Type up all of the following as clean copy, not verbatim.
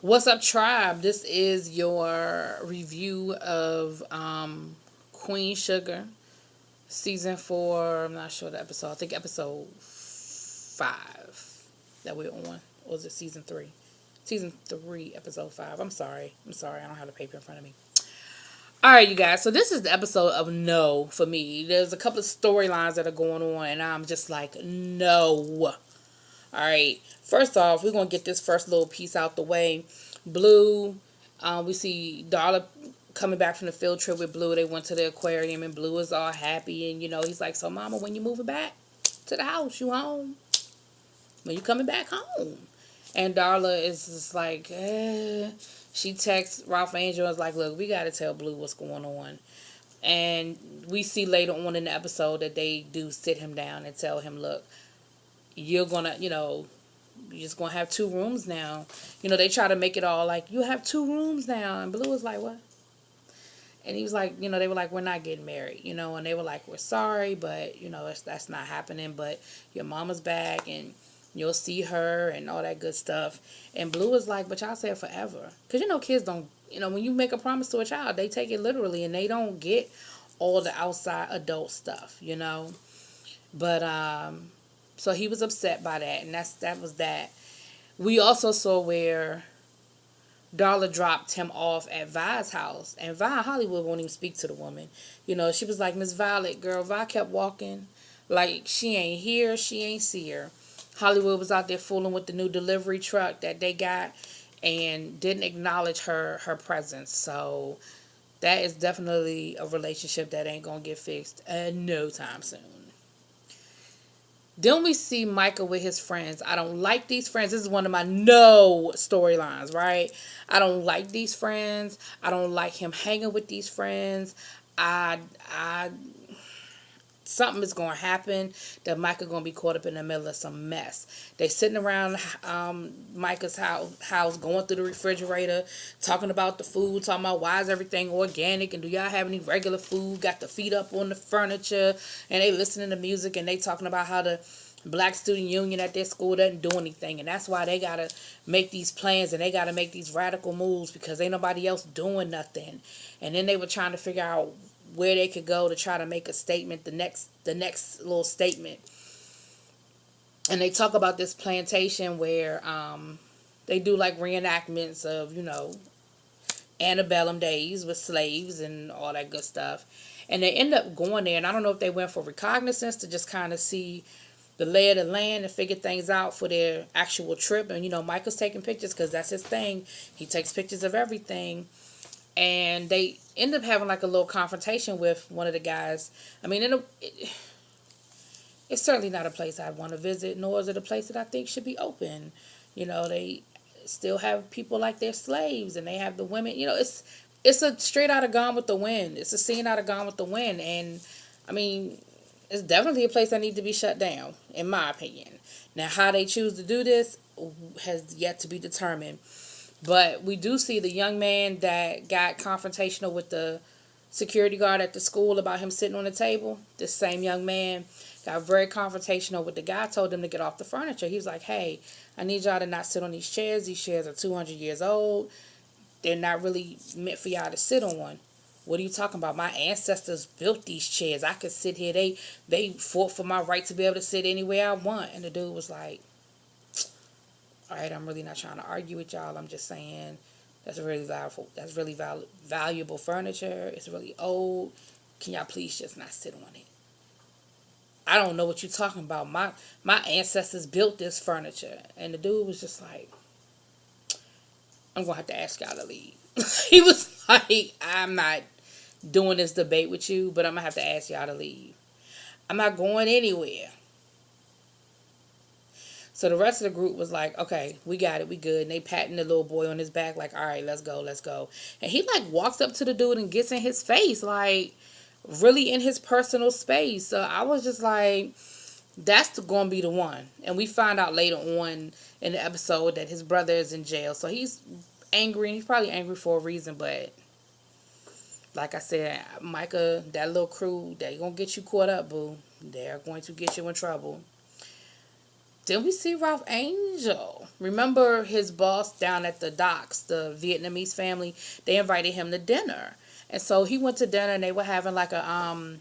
What's up, tribe? This is your review of Queen Sugar, season 4. I'm not sure the episode. I think episode 5 that we're on. Or was it season 3? Season 3, episode 5. I'm sorry. I don't have the paper in front of me. All right, you guys. So this is the episode of No for me. There's a couple of storylines that are going on, and I'm just like, no. All right. First off, we're gonna get this first little piece out the way. Blue, we see Darla coming back from the field trip with Blue. They went to the aquarium, and Blue is all happy, and he's like, "So, Mama, when you moving back to the house, you home? When you coming back home?" And Darla is just like, She texts Ralph Angel and is like, "Look, we gotta tell Blue what's going on." And we see later on in the episode that they do sit him down and tell him, "Look, you're gonna, you're just gonna have 2 rooms now." They try to make it all like, "You have 2 rooms now," and Blue was like, "What?" And he was like, they were like, "We're not getting married," and they were like, "We're sorry, but that's not happening. But your mama's back, and you'll see her and all that good stuff." And Blue was like, "But y'all said forever," because kids don't, when you make a promise to a child, they take it literally, and they don't get all the outside adult stuff. But so he was upset by that, and that was that. We also saw where Darla dropped him off at Vi's house, and Vi Hollywood won't even speak to the woman. She was like, "Miss Violet, girl." Vi kept walking like she ain't here, she ain't see her. Hollywood was out there fooling with the new delivery truck that they got and didn't acknowledge her presence. So that is definitely a relationship that ain't gonna get fixed no time soon. Then we see Micah with his friends. I don't like these friends. This is one of my no storylines, right? I don't like these friends. I don't like him hanging with these friends. I something is going to happen that Micah going to be caught up in the middle of some mess. They sitting around Micah's house going through the refrigerator, talking about the food, talking about why is everything organic and do y'all have any regular food, got the feet up on the furniture, and they listening to music and they talking about how the Black Student Union at their school doesn't do anything, and that's why they gotta make these plans and they gotta make these radical moves because ain't nobody else doing nothing. And then they were trying to figure out where they could go to try to make a statement, the next little statement. And they talk about this plantation where they do like reenactments of antebellum days with slaves and all that good stuff. And they end up going there, and I don't know if they went for recognizance to just kind of see the lay of the land and figure things out for their actual trip. And Michael's taking pictures because that's his thing. He takes pictures of everything. And they end up having like a little confrontation with one of the guys. I mean, it's certainly not a place I'd want to visit, nor is it a place that I think should be open. They still have people like they're slaves, and they have the women. It's a straight out of Gone with the Wind. It's a scene out of Gone with the Wind, and I mean, it's definitely a place that needs to be shut down, in my opinion. Now, how they choose to do this has yet to be determined. But we do see the young man that got confrontational with the security guard at the school about him sitting on the table. This same young man got very confrontational with the guy, told him to get off the furniture. He was like, "Hey, I need y'all to not sit on these chairs. These chairs are 200 years old. They're not really meant for y'all to sit on." "What are you talking about? My ancestors built these chairs. I could sit here. They fought for my right to be able to sit anywhere I want." And the dude was like, "All right, I'm really not trying to argue with y'all. I'm just saying that's really valuable. That's really valuable furniture. It's really old. Can y'all please just not sit on it?" "I don't know what you're talking about. My ancestors built this furniture." And the dude was just like, "I'm gonna have to ask y'all to leave." He was like, "I'm not doing this debate with you, but I'm gonna have to ask y'all to leave. I'm not going anywhere." So the rest of the group was like, "Okay, we got it, we good." And they patting the little boy on his back, like, "All right, let's go, let's go." And he like walks up to the dude and gets in his face, like really in his personal space. So I was just like, that's gonna be the one. And we find out later on in the episode that his brother is in jail. So he's angry, and he's probably angry for a reason, but like I said, Micah, that little crew, they're gonna get you caught up, boo. They're going to get you in trouble. Then we see Ralph Angel. Remember his boss down at the docks, the Vietnamese family, they invited him to dinner. And so he went to dinner and they were having like a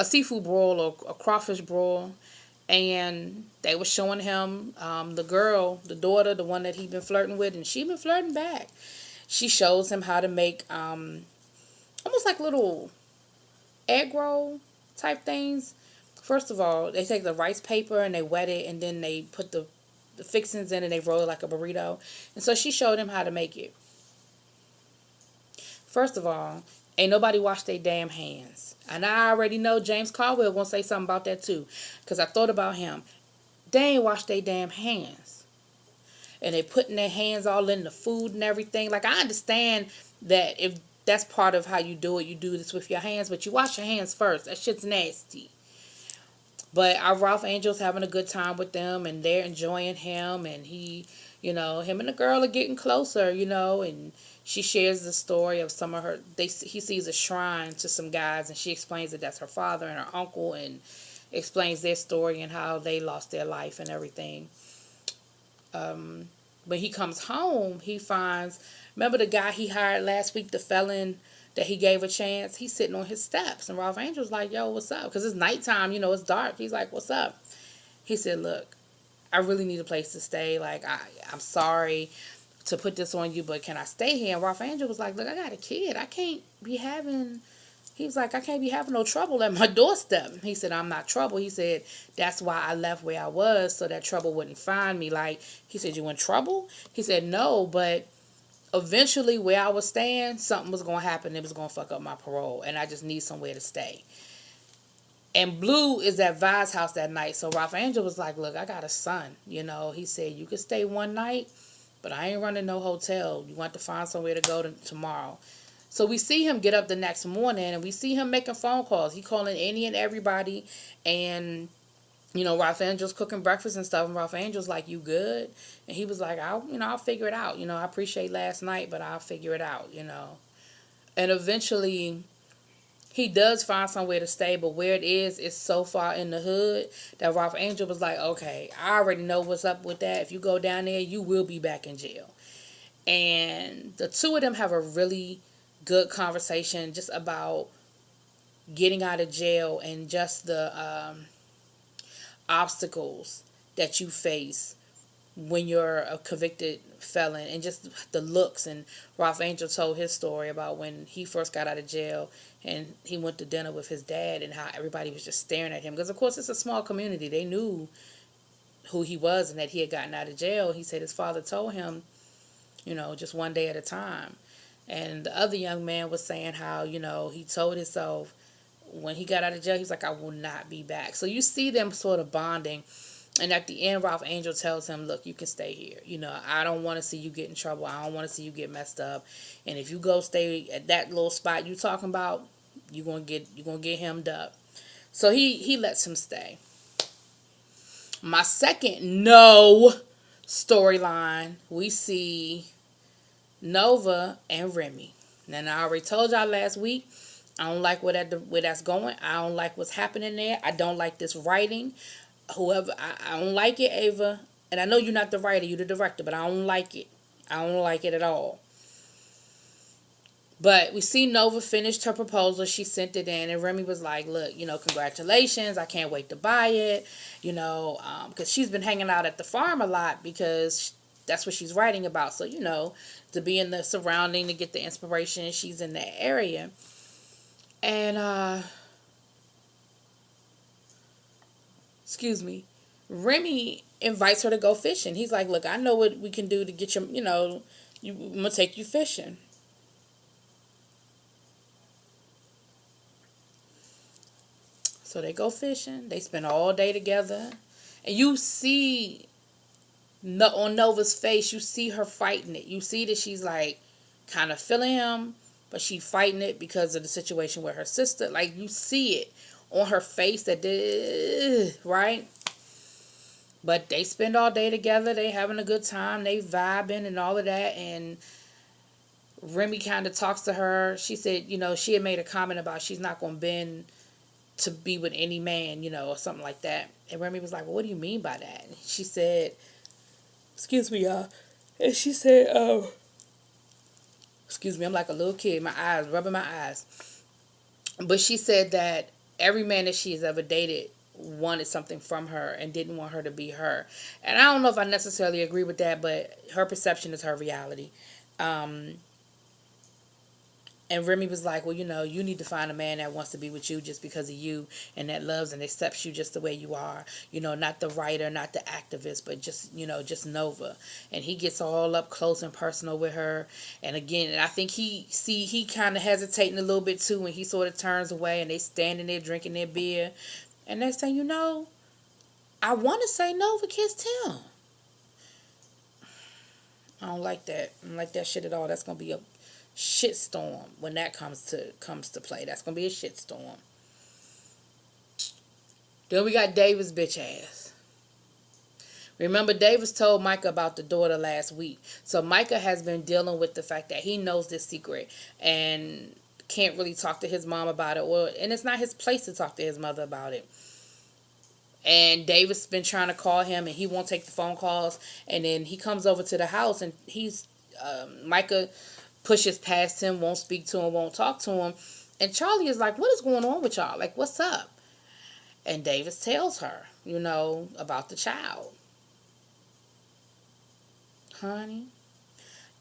seafood broil or a crawfish broil. And they were showing him the girl, the daughter, the one that he'd been flirting with, and she been flirting back. She shows him how to make almost like little egg roll type things. First of all, they take the rice paper and they wet it, and then they put the fixings in and they roll it like a burrito. And so she showed him how to make it. First of all, ain't nobody wash their damn hands. And I already know James Caldwell gonna say something about that too, because I thought about him. They ain't wash their damn hands. And they putting their hands all in the food and everything. Like, I understand that if that's part of how you do it, you do this with your hands, but you wash your hands first. That shit's nasty. But our Ralph Angel's having a good time with them, and they're enjoying him, and he, him and the girl are getting closer, and she shares the story of some of her, he sees a shrine to some guys, and she explains that that's her father and her uncle, and explains their story and how they lost their life and everything. When he comes home, he finds, remember the guy he hired last week, the felon that he gave a chance? He's sitting on his steps. And Ralph Angel's like, yo, what's up? Because it's nighttime, it's dark. He's like, what's up? He said, look, I really need a place to stay. Like, I'm sorry to put this on you, but can I stay here? And Ralph Angel was like, look, I got a kid. He was like, I can't be having no trouble at my doorstep. He said, I'm not trouble. He said, that's why I left where I was, so that trouble wouldn't find me. Like, he said, you in trouble? He said, no, but eventually where I was staying, something was going to happen. It was going to fuck up my parole, and I just need somewhere to stay. And Blue is at Vi's house that night, so Ralph Angel was like, look, I got a son. He said, you could stay one night, but I ain't running no hotel. You want to find somewhere to go tomorrow. So we see him get up the next morning, and we see him making phone calls. He calling any and everybody, and Ralph Angel's cooking breakfast and stuff. And Ralph Angel's like, you good? And he was like, I'll figure it out. I appreciate last night, but I'll figure it out. And eventually, he does find somewhere to stay, but where it is so far in the hood that Ralph Angel was like, okay, I already know what's up with that. If you go down there, you will be back in jail. And the two of them have a really good conversation just about getting out of jail and just the obstacles that you face when you're a convicted felon, and just the looks. And Ralph Angel told his story about when he first got out of jail and he went to dinner with his dad, and how everybody was just staring at him, because of course it's a small community. They knew who he was and that he had gotten out of jail. He said his father told him, just one day at a time. And the other young man was saying how, he told himself when he got out of jail, he was like, I will not be back. So you see them sort of bonding. And at the end, Ralph Angel tells him, look, you can stay here. I don't want to see you get in trouble. I don't want to see you get messed up. And if you go stay at that little spot you talking about, you're gonna get hemmed up. So he lets him stay. My second no storyline, we see Nova and Remy. Now, I already told y'all last week, I don't like where that's going. I don't like what's happening there. I don't like this writing. I don't like it, Ava. And I know you're not the writer, you're the director, but I don't like it. I don't like it at all. But we see Nova finished her proposal. She sent it in, and Remy was like, look, congratulations. I can't wait to buy it, because she's been hanging out at the farm a lot because that's what she's writing about. So, to be in the surrounding, to get the inspiration, she's in that area. And, Remy invites her to go fishing. He's like, look, I know what we can do to get you, I'm going to take you fishing. So they go fishing. They spend all day together. And you see on Nova's face, you see her fighting it. You see that she's like kind of feeling him, but she fighting it because of the situation with her sister. Like, you see it on her face that right? But they spend all day together. They having a good time. They vibing and all of that. And Remy kind of talks to her. She said, she had made a comment about she's not going to bend to be with any man, or something like that. And Remy was like, well, what do you mean by that? And she said, excuse me, y'all. And she said, excuse me, I'm like a little kid, my eyes, rubbing my eyes. But she said that every man that she has ever dated wanted something from her and didn't want her to be her. And I don't know if I necessarily agree with that, but her perception is her reality. Um, And Remy was like, well, you need to find a man that wants to be with you just because of you and that loves and accepts you just the way you are. Not the writer, not the activist, but just Nova. And he gets all up close and personal with her. And again, I think he kind of hesitating a little bit too when he sort of turns away and they standing there drinking their beer. And next thing you know, I want to say Nova kissed him. I don't like that. I don't like that shit at all. That's going to be a shitstorm when that comes to play. That's gonna be a shitstorm. Then we got Davis bitch ass. Remember, Davis told Micah about the daughter last week. So Micah has been dealing with the fact that he knows this secret and can't really talk to his mom about it, and it's not his place to talk to his mother about it. And Davis been trying to call him and he won't take the phone calls. And then he comes over to the house and Micah pushes past him, won't speak to him, won't talk to him. And Charlie is like, what is going on with y'all? Like, what's up? And Davis tells her, about the child. Honey.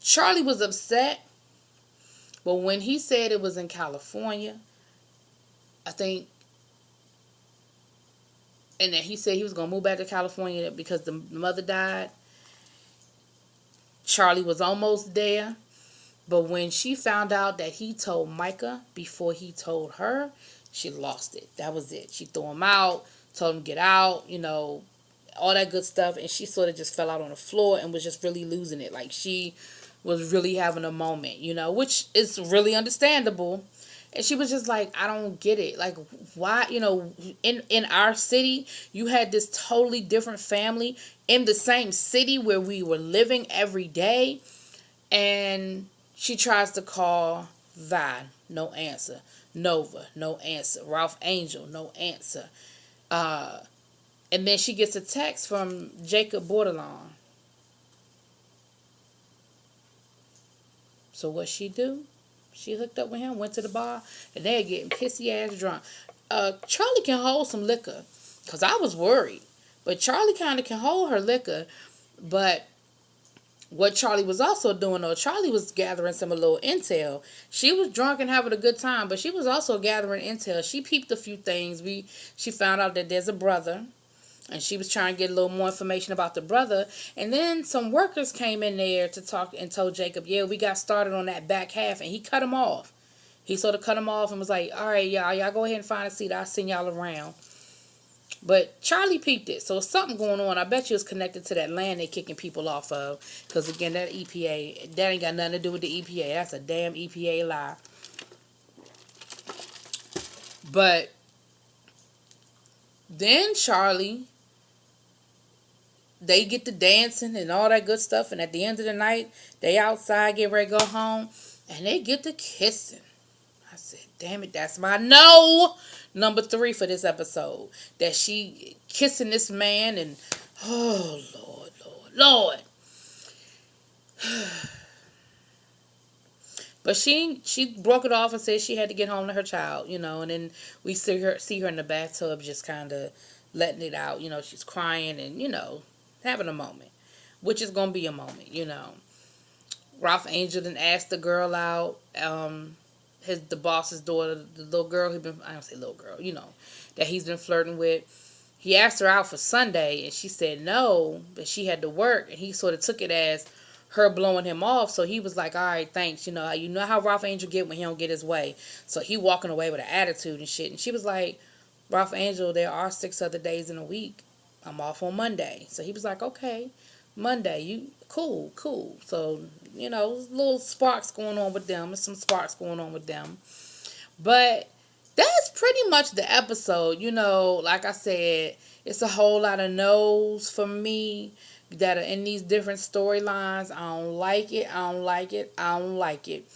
Charlie was upset. But when he said it was in California, I think, and then he said he was going to move back to California because the mother died, Charlie was almost there. But when she found out that he told Micah before he told her, she lost it. That was it. She threw him out, told him get out, all that good stuff. And she sort of just fell out on the floor and was just really losing it. Like she was really having a moment, which is really understandable. And she was just like, I don't get it. Like, why, in our city, you had this totally different family in the same city where we were living every day. And she tries to call Vine, no answer. Nova, no answer. Ralph Angel, no answer. And then she gets a text from Jacob Bordelon. So what she do? She hooked up with him, went to the bar, and they're getting pissy ass drunk. Charlie can hold some liquor, because I was worried. But Charlie kind of can hold her liquor, but what Charlie was also doing, though, Charlie was gathering some little intel. She was drunk and having a good time, but she was also gathering intel. She peeped a few things. She found out that there's a brother, and she was trying to get a little more information about the brother. And then some workers came in there to talk and told Jacob, yeah, we got started on that back half, and he cut him off. He sort of cut him off and was like, all right, y'all go ahead and find a seat. I'll send y'all around. But Charlie peeped it. So something going on. I bet you it's connected to that land they kicking people off of. Because, again, that EPA, that ain't got nothing to do with the EPA. That's a damn EPA lie. But then Charlie, they get to dancing and all that good stuff. And at the end of the night, they outside, get ready to go home. And they get to kissing. I said, damn it, that's my number 3 for this episode. That she kissing this man and, oh, Lord. But she broke it off and said she had to get home to her child, and then we see her in the bathtub just kind of letting it out. She's crying and, having a moment, which is going to be a moment, Ralph Angel then asked the girl out, the boss's daughter, the little girl I don't say little girl, that he's been flirting with. He asked her out for Sunday and she said no, but she had to work, and he sort of took it as her blowing him off. So he was like, all right, thanks. You know how Ralph Angel get when he don't get his way. So he walking away with an attitude and shit. And she was like, Ralph Angel, there are 6 other days in a week. I'm off on Monday. So he was like, okay, Monday, you cool. So, little sparks going on with them. There's some sparks going on with them. But that's pretty much the episode. Like I said, it's a whole lot of no's for me that are in these different storylines. I don't like it.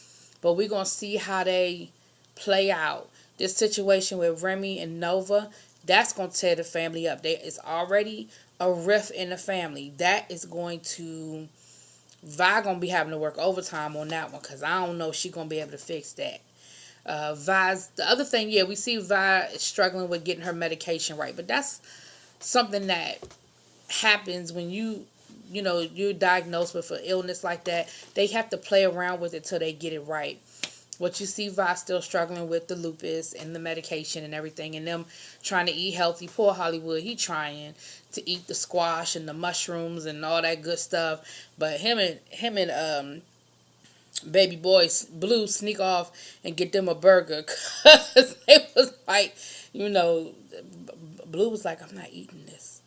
But we're going to see how they play out. this situation with Remy and Nova, that's going to tear the family up. There is already a rift in the family. That is going to, Vi going to be having to work overtime on that one because I don't know if she's going to be able to fix that. Vi's, the other thing, yeah, we see Vi struggling with getting her medication right, but that's something that happens when you're diagnosed with an illness like that. They have to play around with it till they get it right. What you see Vi still struggling with the lupus and the medication and everything, and them trying to eat healthy. Poor Hollywood, he trying to eat the squash and the mushrooms and all that good stuff, but him and baby boy Blue sneak off and get them a burger because they was like, you know, Blue was like, I'm not eating this.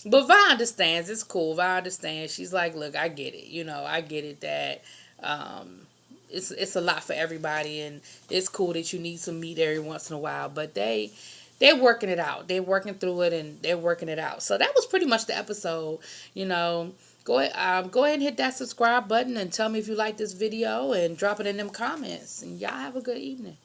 But Vi understands. It's cool. Vi understands. She's like, look, I get it. I get it that um, it's a lot for everybody, and it's cool that you need some meat every once in a while. But they're working it out. They're working through it, and they're working it out. So that was pretty much the episode. Go ahead and hit that subscribe button and tell me if you like this video and drop it in them comments. And y'all have a good evening.